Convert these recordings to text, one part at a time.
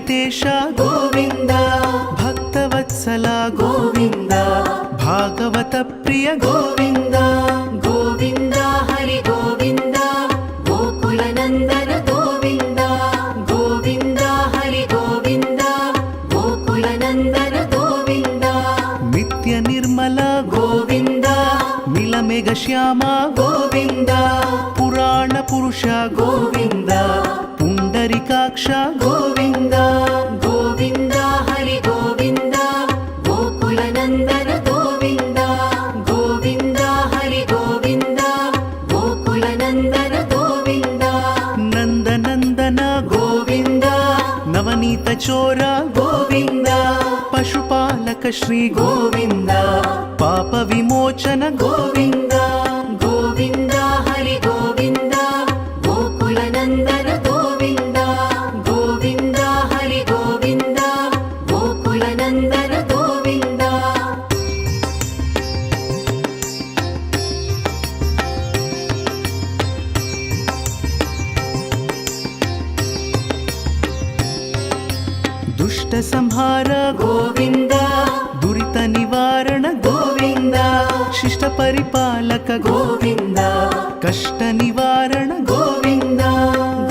వెంకటేశ గోవింద భక్తవత్సల గోవింద భాగవత ప్రియ గోవింద గోవింద హరి గోవింద గోకుల నందన గోవింద గోవింద హరి గోవింద గోకుల నందన గోవింద నిత్య నిర్మల గోవింద నీలమేఘ శ్యామ గోవింద పురాణ పురుష గోవింద పుండరీకాక్ష గోవింద గోవింద హరి గోవింద గోకుల నందన గోవింద గోవింద హరి గోవింద గోకుల నందన గోవింద నందనందన గోవింద నవనీత చోర గోవింద పశుపాలక శ్రీ గోవింద పాప విమోచన గోవింద గోవింద హరి గోవింద గోకుల నందన గోవింద గోవింద హరి గోవింద గోకుల నందన గోవింద దుష్ట సంహార గోవింద దురిత నివారణ గోవింద శిష్ట పరిపాలక గోవింద కష్ట నివారణ గోవింద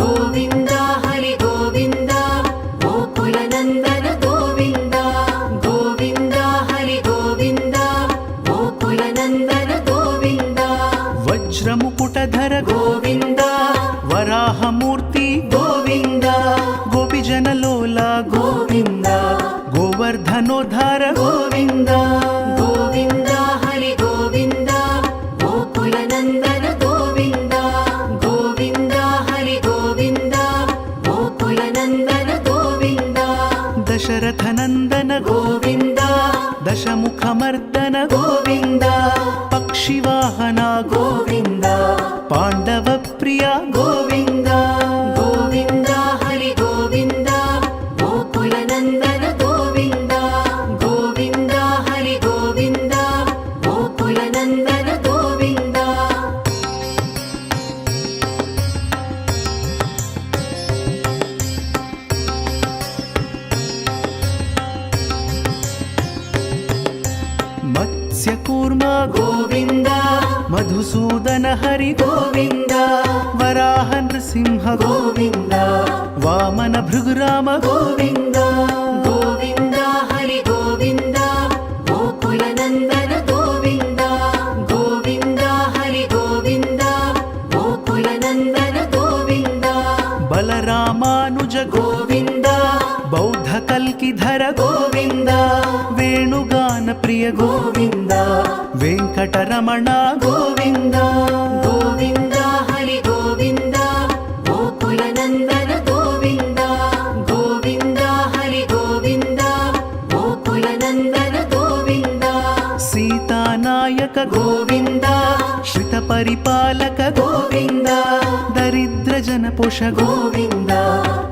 గోవింద హరి గోవింద గోకుల నందన గోవింద గోవింద హరి గోవింద గోకుల నందన గోవింద వజ్రముకుటధర గోవింద వరాహమూర్తి గోవింద గోపిజనలోల గోవింద గోవర్ధనోద్ధార గోవింద గోవింద హరి గోవింద గోకుల నందన గోవింద గోవింద హరి గోవింద గోకుల నందన గోవింద దశరథ నందన గోవింద దశముఖమర్దన గోవింద పక్షివాహన గోవింద పాండవ ప్రియ గోవింద గోవింద హరి గోవింద గోకుల నందన గోవింద గోవింద హరి గోవింద గోకుల నందన గోవింద మత్స్యకూర్మ గోవింద మధుసూదన హరి గోవింద వరాహ నృసింహ గోవింద వామన భృగురామ గోవింద గోవింద హరి గోవింద గోకుల నందన గోవింద గోవింద హరి గోవింద గోకుల నందన గోవింద బలరామానుజ గోవింద బౌద్ధ కల్కిధర గోవింద వేణుగాన ప్రియ గోవింద వెంకటరమణ గోవింద గోవింద హరి గోవింద గోకుల నందన గోవింద గోవింద హరి గోవింద గోకుల నందన గోవింద సీతానాయక గోవింద శ్రిత పరిపాలక గోవింద దరిద్ర జన పోష గోవింద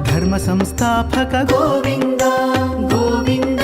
ధర్మ సంస్థాపక గోవింద గోవింద